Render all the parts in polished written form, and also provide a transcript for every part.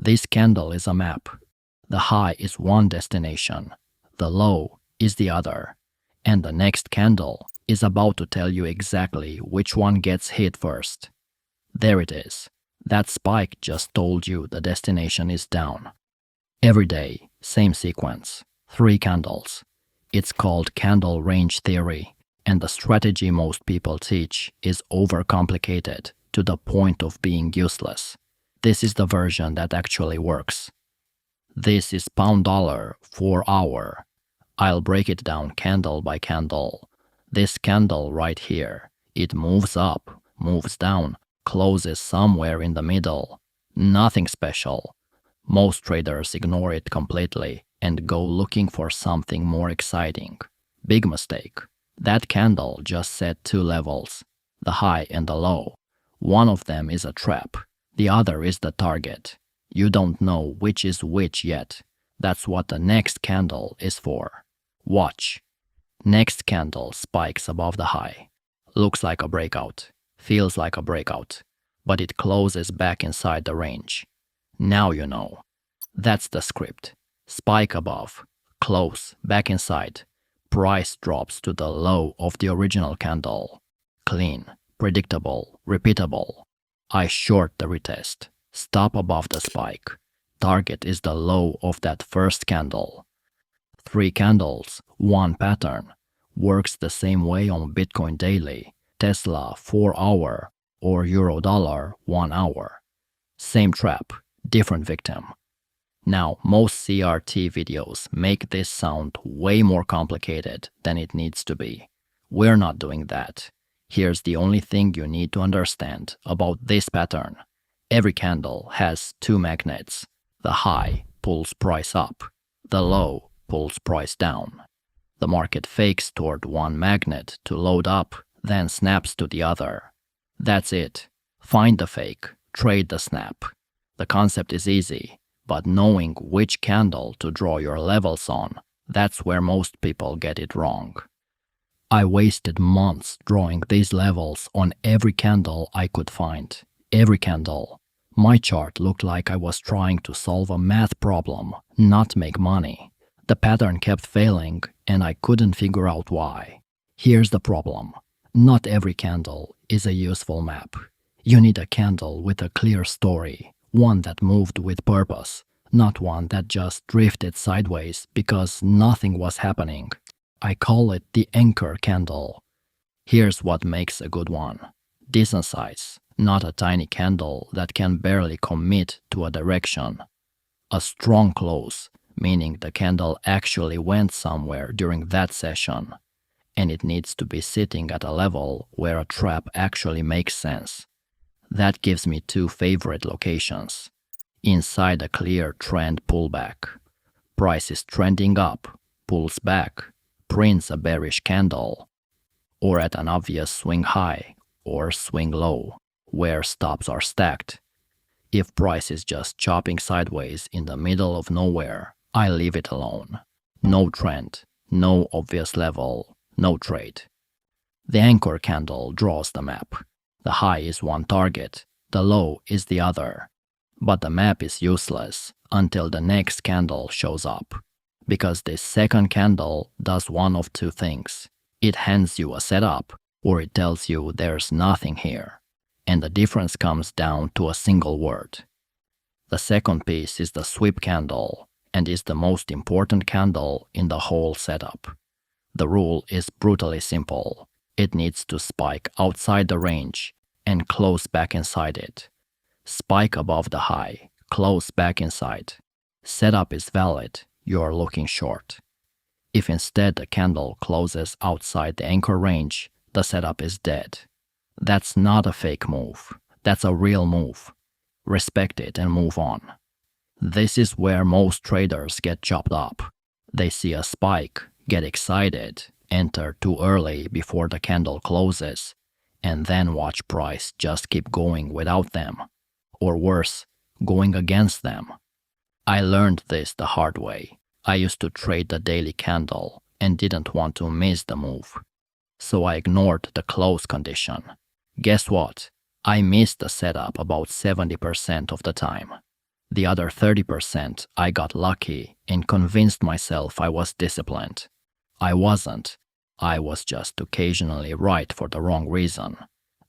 This candle is a map. The high is one destination, the low is the other, and the next candle is about to tell you exactly which one gets hit first. There it is. That spike just told you the destination is down. Every day, same sequence, 3 candles. It's called candle range theory, and the strategy most people teach is overcomplicated to the point of being useless. This is the version that actually works. This is pound dollar 4 hour. I'll break it down candle by candle. This candle right here, it moves up, moves down, closes somewhere in the middle. Nothing special. Most traders ignore it completely and go looking for something more exciting. Big mistake. That candle just set 2 levels, the high and the low. One of them is a trap. The other is the target. You don't know which is which yet. That's what the next candle is for. Watch. Next candle spikes above the high. Looks like a breakout. Feels like a breakout. But it closes back inside the range. Now you know. That's the script. Spike above. Close. Back inside. Price drops to the low of the original candle. Clean. Predictable. Repeatable. I short the retest. Stop above the spike. Target is the low of that first candle. 3 candles, 1 pattern. Works the same way on Bitcoin daily, Tesla 4 hour, or Euro-dollar 1 hour. Same trap, different victim. Now, most CRT videos make this sound way more complicated than it needs to be. We're not doing that. Here's the only thing you need to understand about this pattern. Every candle has 2 magnets. The high pulls price up. The low pulls price down. The market fakes toward one magnet to load up, then snaps to the other. That's it. Find the fake, trade the snap. The concept is easy, but knowing which candle to draw your levels on, that's where most people get it wrong. I wasted months drawing these levels on every candle I could find. Every candle. My chart looked like I was trying to solve a math problem, not make money. The pattern kept failing, and I couldn't figure out why. Here's the problem. Not every candle is a useful map. You need a candle with a clear story, one that moved with purpose, not one that just drifted sideways because nothing was happening. I call it the anchor candle. Here's what makes a good one. Decent size, not a tiny candle that can barely commit to a direction. A strong close, meaning the candle actually went somewhere during that session, and it needs to be sitting at a level where a trap actually makes sense. That gives me 2 favorite locations. Inside a clear trend pullback. Price is trending up, pulls back, prints a bearish candle, or at an obvious swing high or swing low, where stops are stacked. If price is just chopping sideways in the middle of nowhere, I leave it alone. No trend, no obvious level, no trade. The anchor candle draws the map. The high is one target, the low is the other. But the map is useless until the next candle shows up. Because this second candle does one of 2 things. It hands you a setup, or it tells you there's nothing here. And the difference comes down to a single word. The second piece is the sweep candle, and is the most important candle in the whole setup. The rule is brutally simple. It needs to spike outside the range and close back inside it. Spike above the high, close back inside. Setup is valid. You're looking short. If instead the candle closes outside the anchor range, the setup is dead. That's not a fake move. That's a real move. Respect it and move on. This is where most traders get chopped up. They see a spike, get excited, enter too early before the candle closes, and then watch price just keep going without them. Or worse, going against them. I learned this the hard way. I used to trade the daily candle and didn't want to miss the move. So I ignored the close condition. Guess what? I missed the setup about 70% of the time. The other 30%, I got lucky and convinced myself I was disciplined. I wasn't. I was just occasionally right for the wrong reason.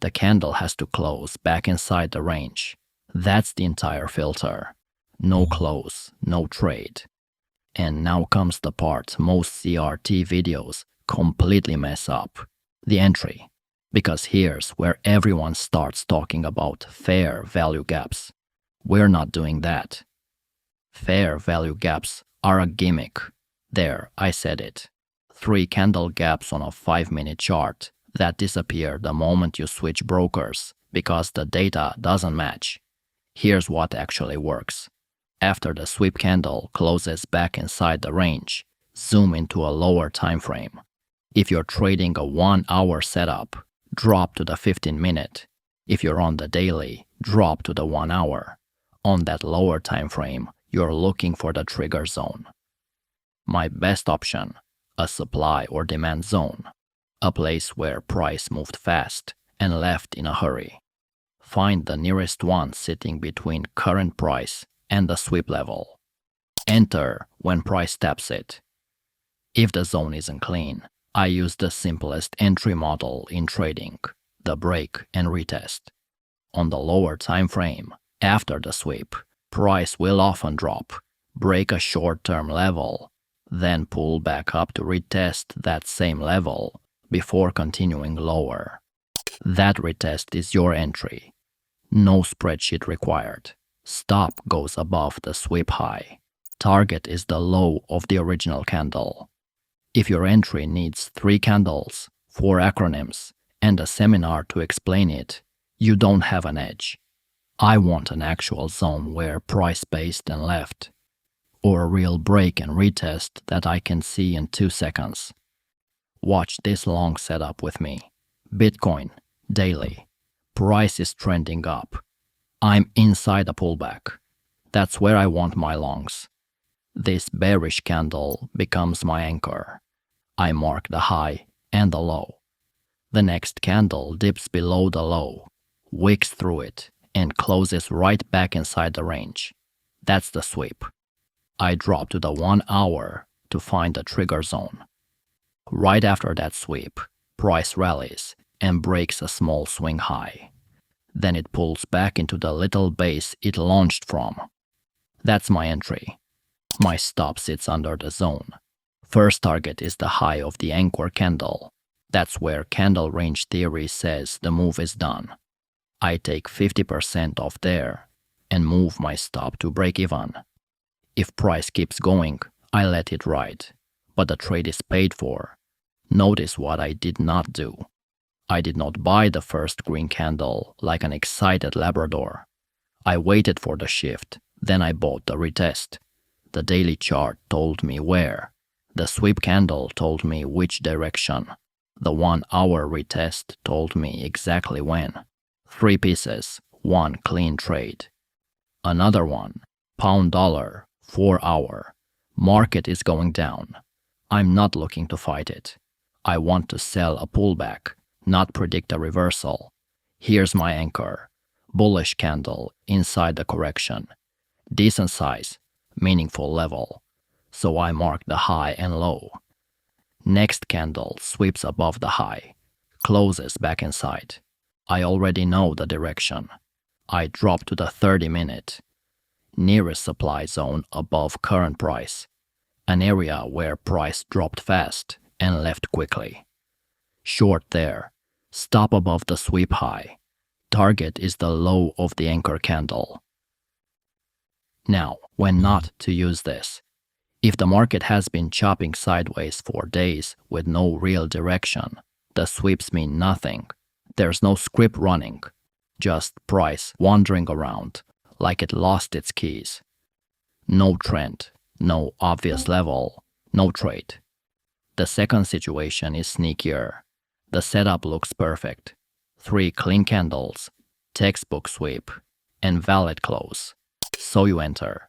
The candle has to close back inside the range. That's the entire filter. No close, no trade. And now comes the part most CRT videos completely mess up. The entry. Because here's where everyone starts talking about fair value gaps. We're not doing that. Fair value gaps are a gimmick. There, I said it. 3 candle gaps on a 5-minute chart that disappear the moment you switch brokers because the data doesn't match. Here's what actually works. After the sweep candle closes back inside the range, zoom into a lower time frame. If you're trading a 1-hour setup, drop to the 15-minute. If you're on the daily, drop to the 1 hour. On that lower time frame, you're looking for the trigger zone. My best option, a supply or demand zone, a place where price moved fast and left in a hurry. Find the nearest one sitting between current price and the sweep level. Enter when price taps it. If the zone isn't clean, I use the simplest entry model in trading, the break and retest. On the lower time frame, after the sweep, price will often drop, break a short-term level, then pull back up to retest that same level before continuing lower. That retest is your entry. No spreadsheet required. Stop goes above the sweep high. Target is the low of the original candle. If your entry needs 3 candles, 4 acronyms, and a seminar to explain it, you don't have an edge. I want an actual zone where price based and left, or a real break and retest that I can see in 2 seconds. Watch this long setup with me. Bitcoin, daily. Price is trending up. I'm inside a pullback. That's where I want my longs. This bearish candle becomes my anchor. I mark the high and the low. The next candle dips below the low, wicks through it, and closes right back inside the range. That's the sweep. I drop to the 1 hour to find the trigger zone. Right after that sweep, price rallies and breaks a small swing high. Then it pulls back into the little base it launched from. That's my entry. My stop sits under the zone. First target is the high of the anchor candle. That's where candle range theory says the move is done. I take 50% off there and move my stop to break even. If price keeps going, I let it ride, but the trade is paid for. Notice what I did not do. I did not buy the first green candle like an excited Labrador. I waited for the shift, then I bought the retest. The daily chart told me where. The sweep candle told me which direction. The 1 hour retest told me exactly when. 3 pieces, 1 clean trade. Another one, pound dollar, 4 hour. Market is going down. I'm not looking to fight it. I want to sell a pullback, not predict a reversal. Here's my anchor. Bullish candle inside the correction. Decent size, meaningful level. So I mark the high and low. Next candle sweeps above the high, closes back inside. I already know the direction. I drop to the 30-minute. Nearest supply zone above current price. An area where price dropped fast and left quickly. Short there. Stop above the sweep high. Target is the low of the anchor candle. Now, when not to use this? If the market has been chopping sideways for days with no real direction, the sweeps mean nothing. There's no script running, just price wandering around like it lost its keys. No trend, no obvious level, no trade. The second situation is sneakier. The setup looks perfect. 3 clean candles, textbook sweep, and valid close. So you enter.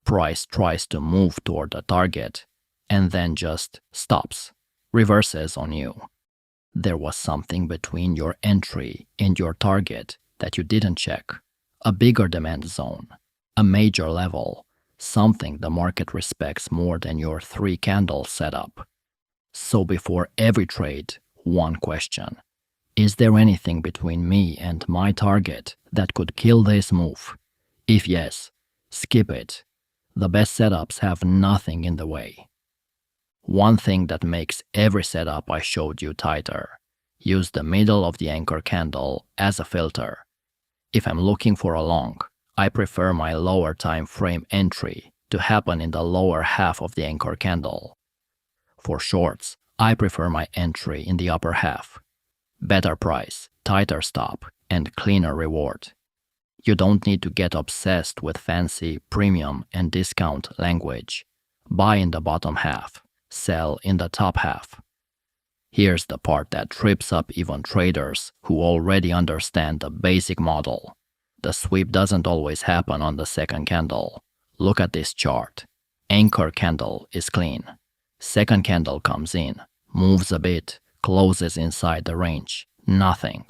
Price tries to move toward the target and then just stops, reverses on you. There was something between your entry and your target that you didn't check. A bigger demand zone. A major level, something the market respects more than your 3-candle setup. So before every trade, one question. Is there anything between me and my target that could kill this move? If yes, skip it. The best setups have nothing in the way. One thing that makes every setup I showed you tighter. Use the middle of the anchor candle as a filter. If I'm looking for a long, I prefer my lower time frame entry to happen in the lower half of the anchor candle. For shorts, I prefer my entry in the upper half. Better price, tighter stop, and cleaner reward. You don't need to get obsessed with fancy premium and discount language. Buy in the bottom half, sell in the top half. Here's the part that trips up even traders who already understand the basic model. The sweep doesn't always happen on the second candle. Look at this chart. Anchor candle is clean. Second candle comes in, moves a bit, closes inside the range. Nothing.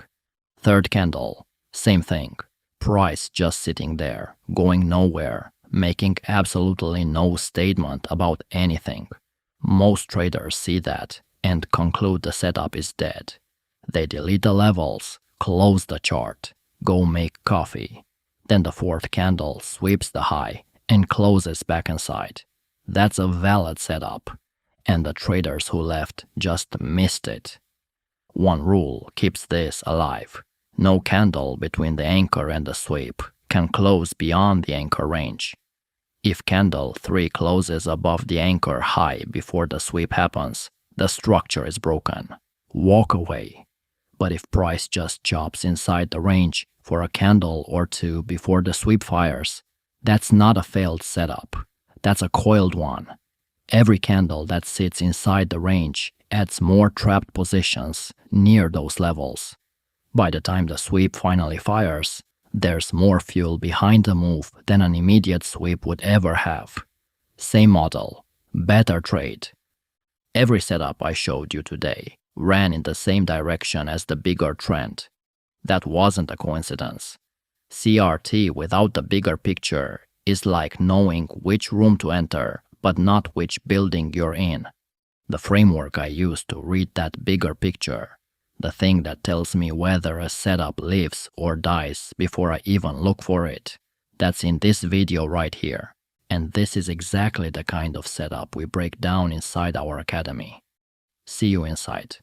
Third candle, same thing. Price just sitting there, going nowhere, making absolutely no statement about anything. Most traders see that and conclude the setup is dead. They delete the levels, close the chart, go make coffee. Then the fourth candle sweeps the high and closes back inside. That's a valid setup, and the traders who left just missed it. One rule keeps this alive. No candle between the anchor and the sweep can close beyond the anchor range. If candle 3 closes above the anchor high before the sweep happens, the structure is broken. Walk away. But if price just chops inside the range for a candle or two before the sweep fires, that's not a failed setup. That's a coiled one. Every candle that sits inside the range adds more trapped positions near those levels. By the time the sweep finally fires, there's more fuel behind the move than an immediate sweep would ever have. Same model, better trade. Every setup I showed you today ran in the same direction as the bigger trend. That wasn't a coincidence. CRT without the bigger picture is like knowing which room to enter but not which building you're in. The framework I use to read that bigger picture, the thing that tells me whether a setup lives or dies before I even look for it, that's in this video right here. And this is exactly the kind of setup we break down inside our academy. See you inside.